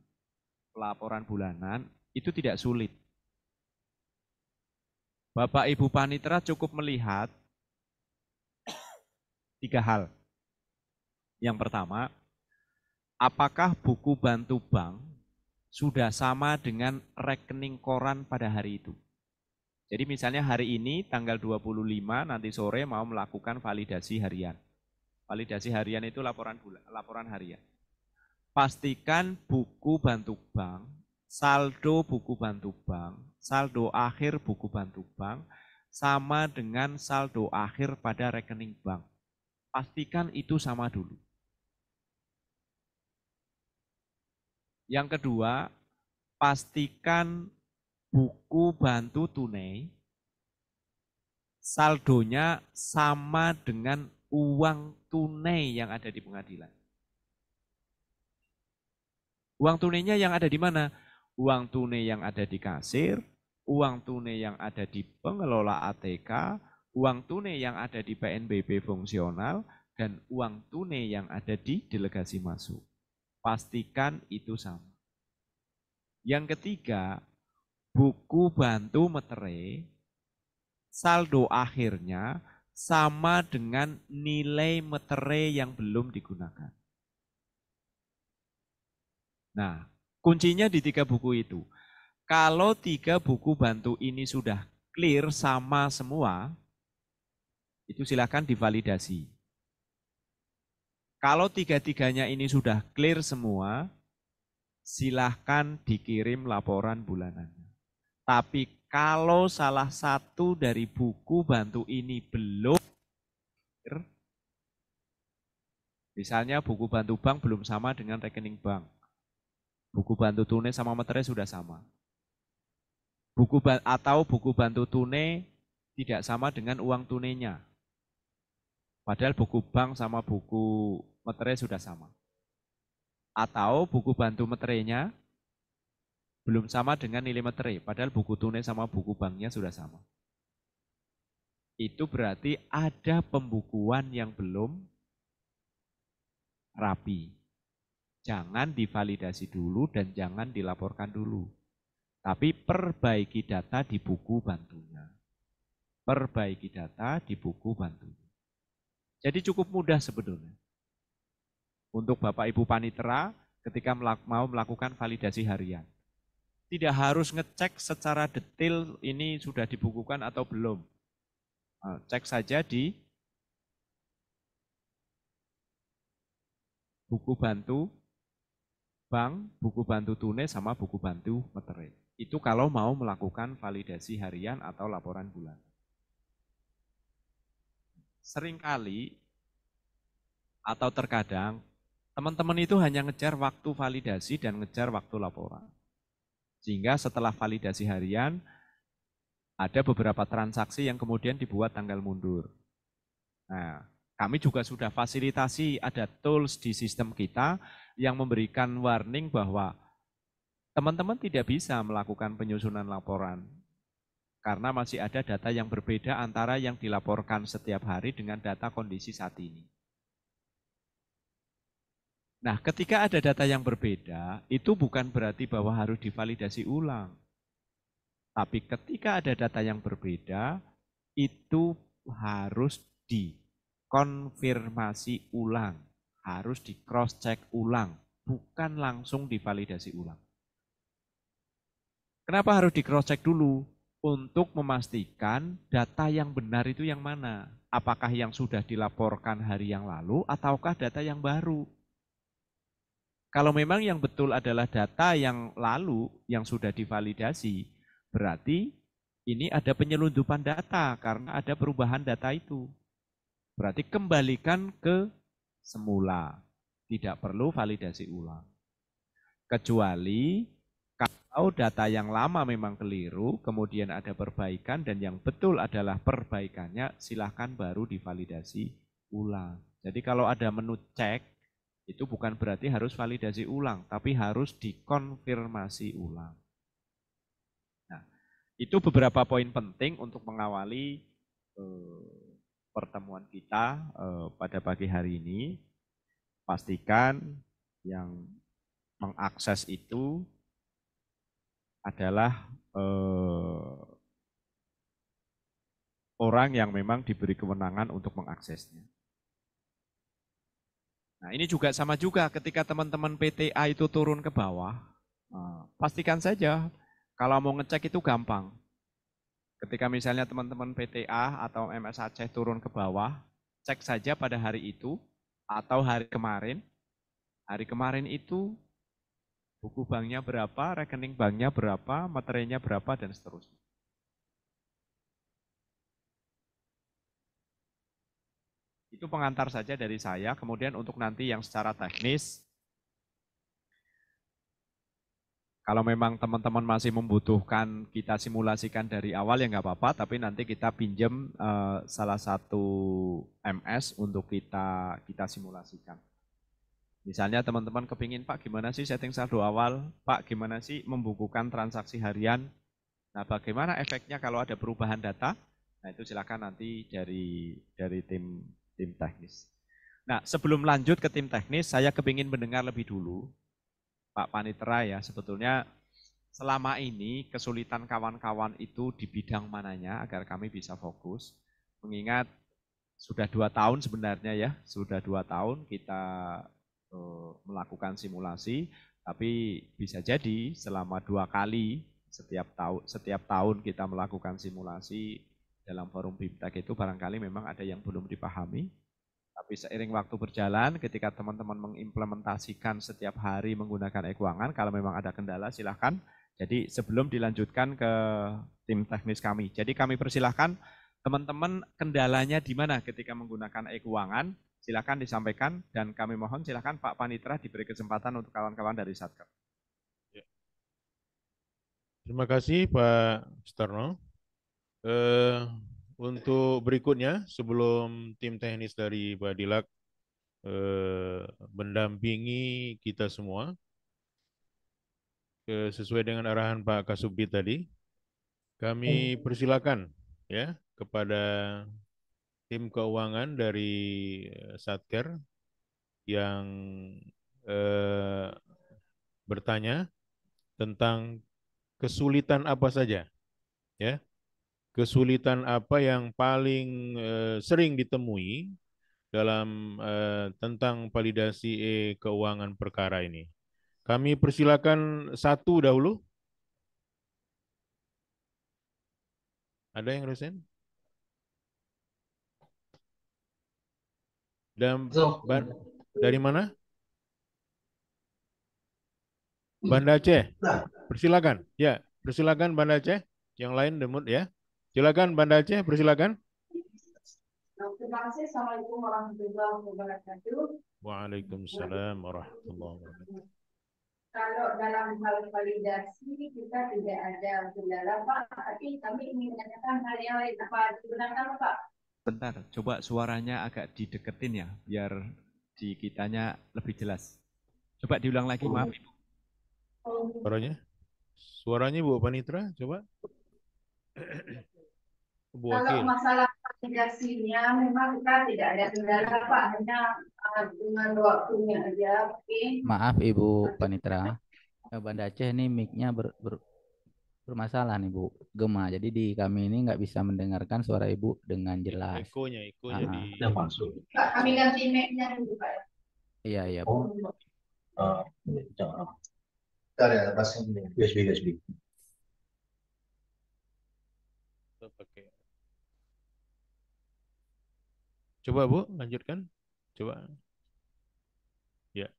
laporan bulanan, itu tidak sulit. Bapak Ibu Panitera cukup melihat 3 hal. Yang pertama, apakah buku bantu bank sudah sama dengan rekening koran pada hari itu? Jadi misalnya hari ini tanggal 25 nanti sore mau melakukan validasi harian. Validasi harian itu laporan harian. Pastikan buku bantu bank, saldo buku bantu bank, saldo akhir buku bantu bank sama dengan saldo akhir pada rekening bank. Pastikan itu sama dulu. Yang kedua, pastikan buku bantu tunai saldonya sama dengan uang tunai yang ada di pengadilan. Uang tunainya yang ada di mana? Uang tunai yang ada di kasir, uang tunai yang ada di pengelola ATK, uang tunai yang ada di PNBP fungsional, dan uang tunai yang ada di delegasi masuk. Pastikan itu sama. Yang ketiga, buku bantu meterai, saldo akhirnya sama dengan nilai meterai yang belum digunakan. Nah, kuncinya di 3 buku itu. Kalau 3 buku bantu ini sudah clear sama semua, itu silakan divalidasi. Kalau 3-3-nya ini sudah clear semua, silahkan dikirim laporan bulanannya. Tapi kalau salah satu dari buku bantu ini belum clear, misalnya buku bantu bank belum sama dengan rekening bank, buku bantu tunai sama meterai sudah sama. Atau buku bantu tunai tidak sama dengan uang tunainya. Padahal buku bank sama buku meterai sudah sama. Atau buku bantu meterainya belum sama dengan nilai meterai, padahal buku tunai sama buku banknya sudah sama. Itu berarti ada pembukuan yang belum rapi. Jangan divalidasi dulu dan jangan dilaporkan dulu. Tapi perbaiki data di buku bantunya. Perbaiki data di buku bantunya. Jadi cukup mudah sebetulnya. Untuk Bapak Ibu Panitera ketika mau melakukan validasi harian. Tidak harus ngecek secara detail ini sudah dibukukan atau belum. Cek saja di buku bantu bank, buku bantu tunai, sama buku bantu meterai. Itu kalau mau melakukan validasi harian atau laporan bulan. Seringkali atau terkadang teman-teman itu hanya ngejar waktu validasi dan ngejar waktu laporan. Sehingga setelah validasi harian, ada beberapa transaksi yang kemudian dibuat tanggal mundur. Nah, kami juga sudah fasilitasi, ada tools di sistem kita yang memberikan warning bahwa teman-teman tidak bisa melakukan penyusunan laporan karena masih ada data yang berbeda antara yang dilaporkan setiap hari dengan data kondisi saat ini. Nah, ketika ada data yang berbeda, itu bukan berarti bahwa harus divalidasi ulang. Tapi ketika ada data yang berbeda, itu harus dikonfirmasi ulang, harus di cross check ulang, bukan langsung divalidasi ulang. Kenapa harus di cross check dulu? Untuk memastikan data yang benar itu yang mana? Apakah yang sudah dilaporkan hari yang lalu ataukah data yang baru? Kalau memang yang betul adalah data yang lalu yang sudah divalidasi, berarti ini ada penyelundupan data karena ada perubahan data itu. Berarti kembalikan ke semula, tidak perlu validasi ulang. Kecuali kalau data yang lama memang keliru, kemudian ada perbaikan dan yang betul adalah perbaikannya, silahkan baru divalidasi ulang. Jadi kalau ada menu cek, itu bukan berarti harus validasi ulang, tapi harus dikonfirmasi ulang. Nah, itu beberapa poin penting untuk mengawali pertemuan kita pada pagi hari ini. Pastikan yang mengakses itu adalah orang yang memang diberi kewenangan untuk mengaksesnya. Nah, ini juga sama juga ketika teman-teman PTA itu turun ke bawah, pastikan saja kalau mau ngecek itu gampang. Ketika misalnya teman-teman PTA atau MS Aceh turun ke bawah, cek saja pada hari itu atau hari kemarin. Hari kemarin itu buku banknya berapa, rekening banknya berapa, materinya berapa, dan seterusnya. Itu pengantar saja dari saya. Kemudian untuk nanti yang secara teknis, kalau memang teman-teman masih membutuhkan kita simulasikan dari awal ya nggak apa-apa, tapi nanti kita pinjam salah satu MS untuk kita simulasikan. Misalnya teman-teman kepingin, Pak gimana sih setting saldo awal, Pak gimana sih membukukan transaksi harian, nah bagaimana efeknya kalau ada perubahan data, nah itu silakan nanti dari tim teknis. Nah sebelum lanjut ke tim teknis, saya kepingin mendengar lebih dulu, Pak Panitera ya, sebetulnya selama ini kesulitan kawan-kawan itu di bidang mananya agar kami bisa fokus, mengingat sudah 2 tahun sebenarnya ya, sudah 2 tahun kita melakukan simulasi, tapi bisa jadi selama 2 kali setiap tahun kita melakukan simulasi dalam forum BIMTEK itu barangkali memang ada yang belum dipahami. Tapi seiring waktu berjalan, ketika teman-teman mengimplementasikan setiap hari menggunakan e-keuangan, kalau memang ada kendala silahkan. Jadi sebelum dilanjutkan ke tim teknis kami. Jadi kami persilahkan teman-teman kendalanya di mana ketika menggunakan e-keuangan, silakan disampaikan dan kami mohon silakan Pak Panitra diberi kesempatan untuk kawan-kawan dari Satker. Ya. Terima kasih Pak Sutarno. Untuk berikutnya, sebelum tim teknis dari Badilak mendampingi kita semua, sesuai dengan arahan Pak Kasubdit tadi, kami persilakan ya kepada tim keuangan dari Satker yang bertanya tentang kesulitan apa saja, ya, kesulitan apa yang paling sering ditemui dalam tentang validasi keuangan perkara ini. Kami persilakan satu dahulu. Ada yang resen? Dan dari mana? Banda Aceh. Persilakan. Ya, persilakan Banda Aceh. Yang lain demut ya. Silakan Banda Aceh, persilakan. Terima kasih. Assalamualaikum warahmatullahi wabarakatuh. Waalaikumsalam warahmatullahi wabarakatuh. Kalau dalam hal validasi kita tidak ada kendala Pak, tapi kami ingin menanyakan hal yang lain. Apa dibenarkan Pak? Bentar, coba suaranya agak dideketin ya, biar di kitanya lebih jelas. Coba diulang lagi, maaf Ibu. Suaranya Bu Panitra, coba. Bu Kalau Wakil. masalah validasinya memang kita tidak ada kendala Pak, hanya dengan waktunya aja. Oke. Maaf Ibu Panitra, Banda Aceh ini mic-nya bermasalah nih Bu, gema. Jadi di kami ini nggak bisa mendengarkan suara Ibu dengan jelas. Ekonya di... Pak, kami ganti mic-nya dulu Pak. Iya, iya. Oh. Ntar ya, pas USB. Coba Bu, lanjutkan. Coba. Ya.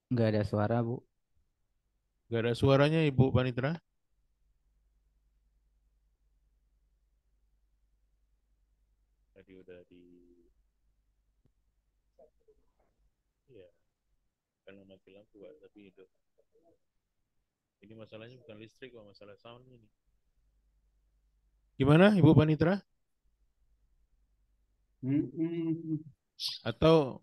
Nggak ada suara Bu. Nggak ada suaranya Ibu Panitra. Tadi udah di... Ya, karena mati lampu Pak, tapi itu. Ini masalahnya bukan listrik, kok masalah sound ini. Gimana Ibu Panitra? Atau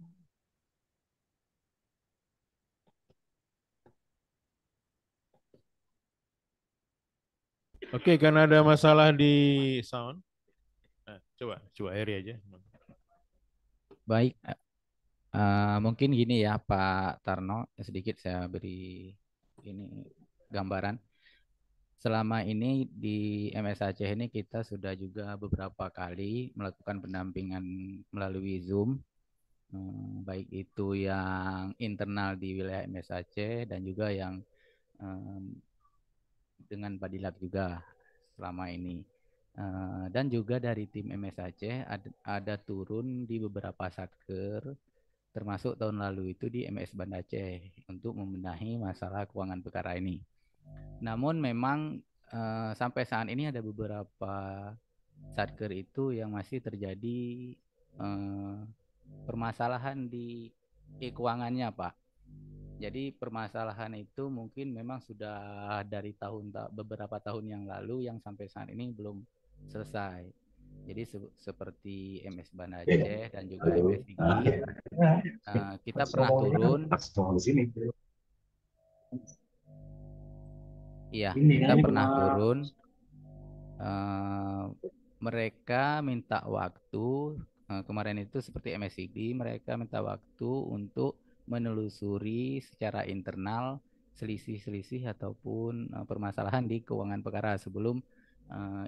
Oke, karena ada masalah di sound. Nah, coba Heri aja. Baik, mungkin gini ya Pak Tarno, sedikit saya beri ini gambaran. selama ini di MS Aceh ini kita sudah juga beberapa kali melakukan pendampingan melalui Zoom, baik itu yang internal di wilayah MS Aceh dan juga yang dengan Badilag juga selama ini. Dan juga dari tim MS Aceh ada turun di beberapa satker, termasuk tahun lalu itu di MS Banda Aceh untuk membenahi masalah keuangan perkara ini. Namun memang sampai saat ini ada beberapa satker itu yang masih terjadi permasalahan di keuangannya, Pak. Jadi permasalahan itu mungkin memang sudah dari beberapa tahun yang lalu yang sampai saat ini belum selesai. Jadi seperti MS Banda Aceh dan juga MS Igi, kita pernah turun. Iya, kita pernah turun. Mereka minta waktu. Kemarin itu seperti MSID, mereka minta waktu untuk menelusuri secara internal selisih-selisih ataupun permasalahan di keuangan perkara sebelum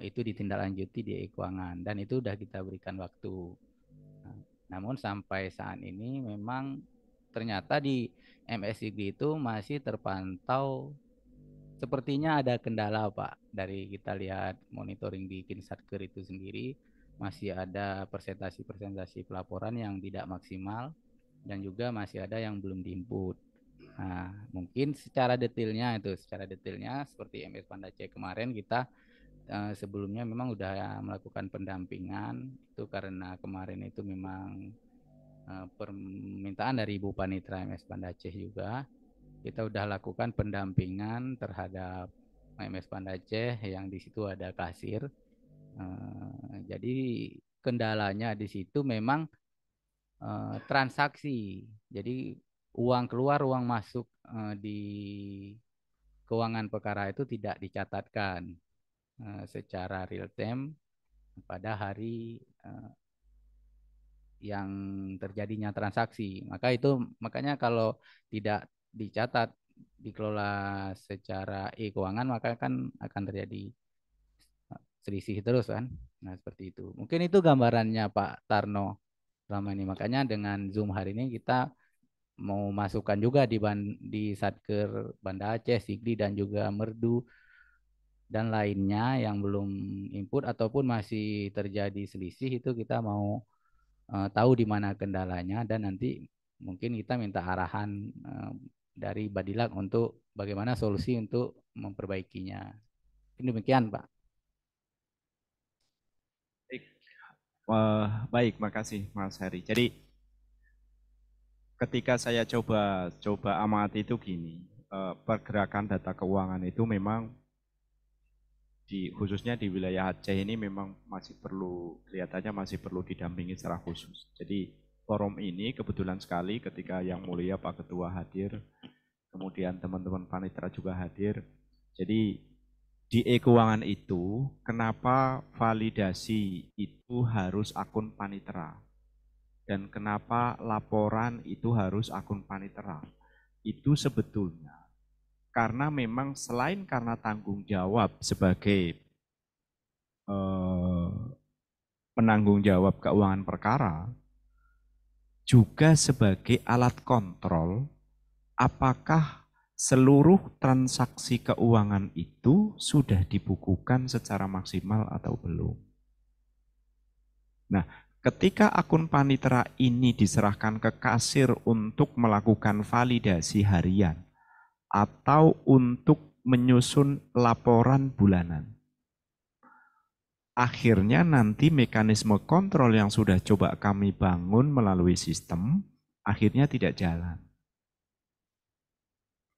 itu ditindaklanjuti di keuangan, dan itu sudah kita berikan waktu. Namun sampai saat ini memang ternyata di MSIG itu masih terpantau sepertinya ada kendala, Pak. Dari kita lihat monitoring di Kinsatker itu sendiri, masih ada presentasi pelaporan yang tidak maksimal dan juga masih ada yang belum diinput. Nah, mungkin secara detailnya seperti MS Banda Aceh kemarin kita sebelumnya memang sudah melakukan pendampingan itu karena kemarin itu memang permintaan dari Ibu Panitra MS Banda Aceh juga. Kita sudah lakukan pendampingan terhadap MS Banda Aceh yang di situ ada kasir. Jadi kendalanya di situ memang transaksi. Jadi uang keluar, uang masuk di keuangan perkara itu tidak dicatatkan secara real time pada hari yang terjadinya transaksi. Makanya kalau tidak dicatat, dikelola secara keuangan, maka kan akan terjadi selisih terus kan. Nah, seperti itu. Mungkin itu gambarannya Pak Tarno selama ini. Makanya dengan Zoom hari ini kita mau masukkan juga di Satker Banda Aceh, Sigdi dan juga Merdu dan lainnya yang belum input ataupun masih terjadi selisih, itu kita mau tahu di mana kendalanya dan nanti mungkin kita minta arahan dari Badilag untuk bagaimana solusi untuk memperbaikinya. Demikian, Pak. Baik, makasih Mas Heri. Jadi ketika saya coba amati itu gini, pergerakan data keuangan itu memang khususnya di wilayah Aceh ini memang kelihatannya masih perlu didampingi secara khusus. Jadi forum ini kebetulan sekali ketika Yang Mulia Pak Ketua hadir, kemudian teman-teman panitera juga hadir. Jadi di keuangan itu, kenapa validasi itu harus akun panitera? Dan kenapa laporan itu harus akun panitera? Itu sebetulnya karena memang selain karena tanggung jawab sebagai penanggung jawab keuangan perkara, juga sebagai alat kontrol apakah seluruh transaksi keuangan itu sudah dibukukan secara maksimal atau belum. Nah, ketika akun panitera ini diserahkan ke kasir untuk melakukan validasi harian atau untuk menyusun laporan bulanan, akhirnya nanti mekanisme kontrol yang sudah coba kami bangun melalui sistem akhirnya tidak jalan.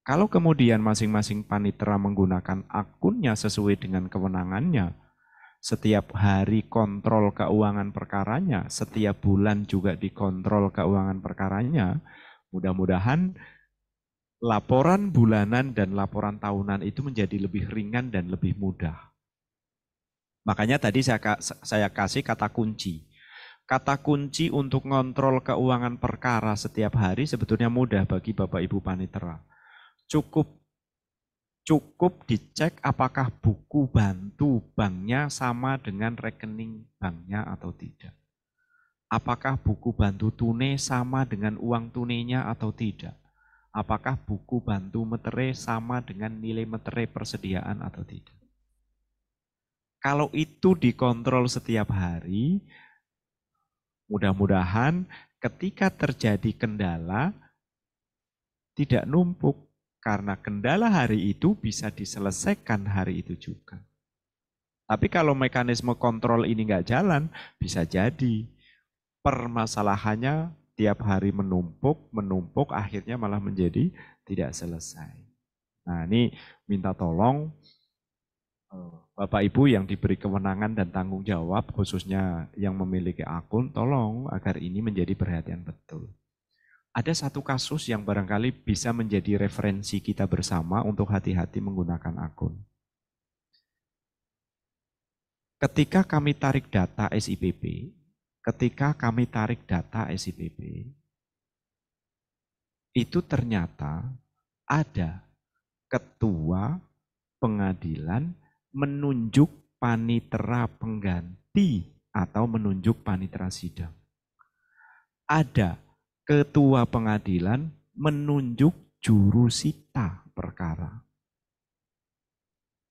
Kalau kemudian masing-masing panitera menggunakan akunnya sesuai dengan kewenangannya, setiap hari kontrol keuangan perkaranya, setiap bulan juga dikontrol keuangan perkaranya, mudah-mudahan laporan bulanan dan laporan tahunan itu menjadi lebih ringan dan lebih mudah. Makanya tadi saya kasih kata kunci. Kata kunci untuk ngontrol keuangan perkara setiap hari sebetulnya mudah bagi Bapak Ibu panitera. cukup dicek apakah buku bantu banknya sama dengan rekening banknya atau tidak. Apakah buku bantu tunai sama dengan uang tunainya atau tidak. Apakah buku bantu meterai sama dengan nilai meterai persediaan atau tidak. Kalau itu dikontrol setiap hari, mudah-mudahan ketika terjadi kendala, tidak numpuk. Karena kendala hari itu bisa diselesaikan hari itu juga. Tapi kalau mekanisme kontrol ini nggak jalan, bisa jadi permasalahannya tiap hari menumpuk, akhirnya malah menjadi tidak selesai. Nah ini minta tolong Bapak Ibu yang diberi kewenangan dan tanggung jawab, khususnya yang memiliki akun, tolong agar ini menjadi perhatian betul. Ada satu kasus yang barangkali bisa menjadi referensi kita bersama untuk hati-hati menggunakan akun. Ketika kami tarik data SIPP, itu ternyata ada ketua pengadilan menunjuk panitera pengganti atau menunjuk panitera sidang. Ada ketua pengadilan menunjuk jurusita perkara.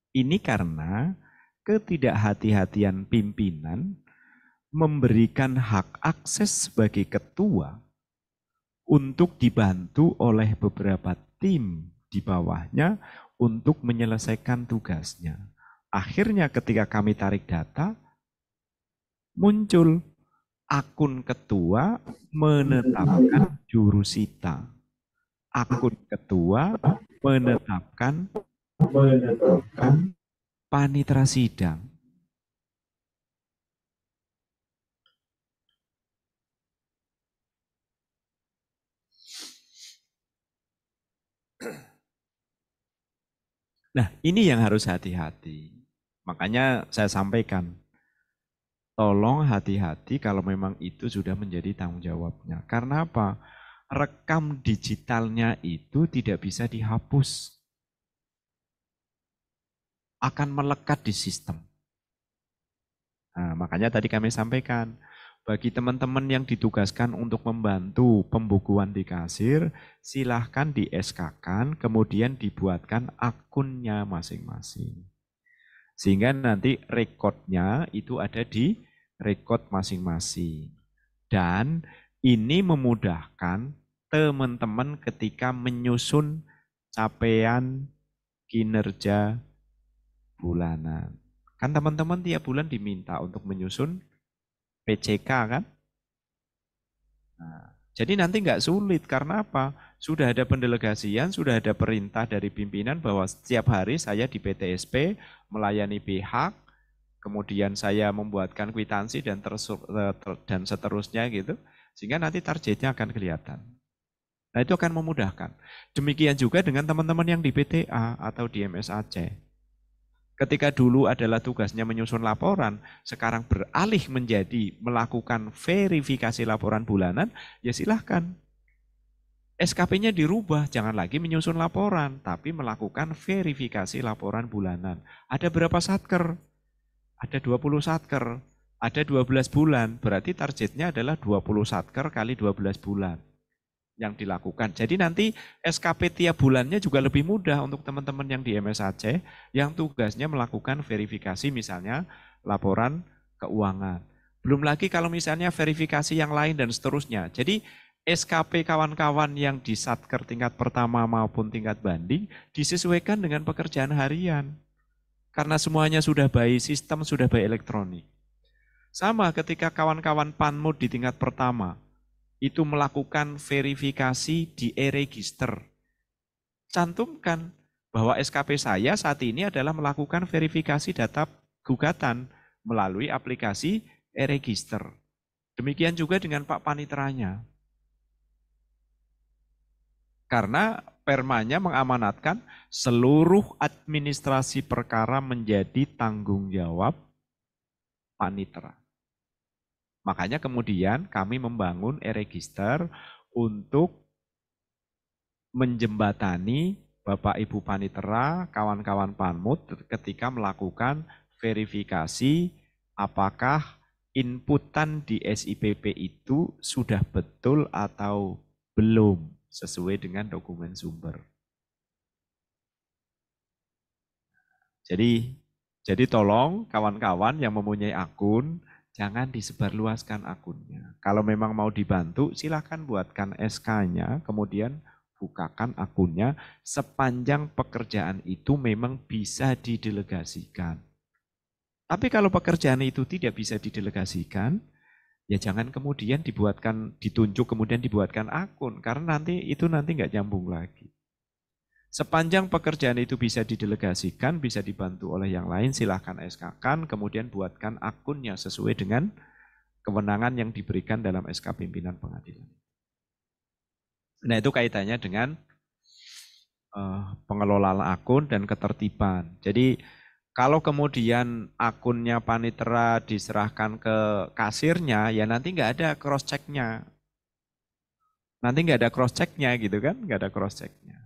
Ini karena ketidakhati-hatian pimpinan memberikan hak akses sebagai ketua untuk dibantu oleh beberapa tim di bawahnya untuk menyelesaikan tugasnya. Akhirnya ketika kami tarik data, muncul akun ketua menetapkan jurusita. Akun ketua menetapkan panitera sidang. Nah, ini yang harus hati-hati. Makanya saya sampaikan, tolong hati-hati kalau memang itu sudah menjadi tanggung jawabnya. Karena apa? Rekam digitalnya itu tidak bisa dihapus. Akan melekat di sistem. Nah, makanya tadi kami sampaikan, bagi teman-teman yang ditugaskan untuk membantu pembukuan di kasir, silahkan di SK-kan, kemudian dibuatkan akunnya masing-masing. Sehingga nanti rekodnya itu ada di rekod masing-masing. Dan ini memudahkan teman-teman ketika menyusun capaian kinerja bulanan. Kan teman-teman tiap bulan diminta untuk menyusun PCK kan? Nah, jadi nanti nggak sulit karena apa? Sudah ada pendelegasian, sudah ada perintah dari pimpinan bahwa setiap hari saya di PTSP melayani pihak, kemudian saya membuatkan kwitansi dan seterusnya gitu, sehingga nanti targetnya akan kelihatan. Nah itu akan memudahkan. Demikian juga dengan teman-teman yang di PTA atau di MS Aceh. Ketika dulu adalah tugasnya menyusun laporan, sekarang beralih menjadi melakukan verifikasi laporan bulanan, ya silahkan. SKP-nya dirubah, jangan lagi menyusun laporan, tapi melakukan verifikasi laporan bulanan. Ada berapa satker? Ada 20 satker, ada 12 bulan, berarti targetnya adalah 20 satker kali 12 bulan yang dilakukan. Jadi nanti SKP tiap bulannya juga lebih mudah untuk teman-teman yang di MS Aceh yang tugasnya melakukan verifikasi misalnya laporan keuangan. Belum lagi kalau misalnya verifikasi yang lain dan seterusnya. Jadi SKP kawan-kawan yang di satker tingkat pertama maupun tingkat banding disesuaikan dengan pekerjaan harian. Karena semuanya sudah by sistem, sudah by elektronik. Sama ketika kawan-kawan Panmud di tingkat pertama, itu melakukan verifikasi di e-register. Cantumkan bahwa SKP saya saat ini adalah melakukan verifikasi data gugatan melalui aplikasi e-register. Demikian juga dengan Pak Paniteranya. Karena permanya mengamanatkan seluruh administrasi perkara menjadi tanggung jawab panitera. Makanya kemudian kami membangun e-register untuk menjembatani Bapak Ibu Panitera, kawan-kawan Panmut ketika melakukan verifikasi apakah inputan di SIPP itu sudah betul atau belum sesuai dengan dokumen sumber. Jadi tolong kawan-kawan yang mempunyai akun, jangan disebarluaskan akunnya. Kalau memang mau dibantu, silakan buatkan SK-nya, kemudian bukakan akunnya sepanjang pekerjaan itu memang bisa didelegasikan. Tapi kalau pekerjaan itu tidak bisa didelegasikan, ya jangan kemudian ditunjuk kemudian dibuatkan akun, karena itu nanti nggak nyambung lagi. Sepanjang pekerjaan itu bisa didelegasikan, bisa dibantu oleh yang lain, silahkan SK-kan, kemudian buatkan akunnya sesuai dengan kewenangan yang diberikan dalam SK pimpinan pengadilan. Nah itu kaitannya dengan pengelolaan akun dan ketertiban. Jadi kalau kemudian akunnya Panitera diserahkan ke kasirnya, ya nanti nggak ada cross-check-nya. Nanti nggak ada cross-check-nya gitu kan, nggak ada cross-check-nya.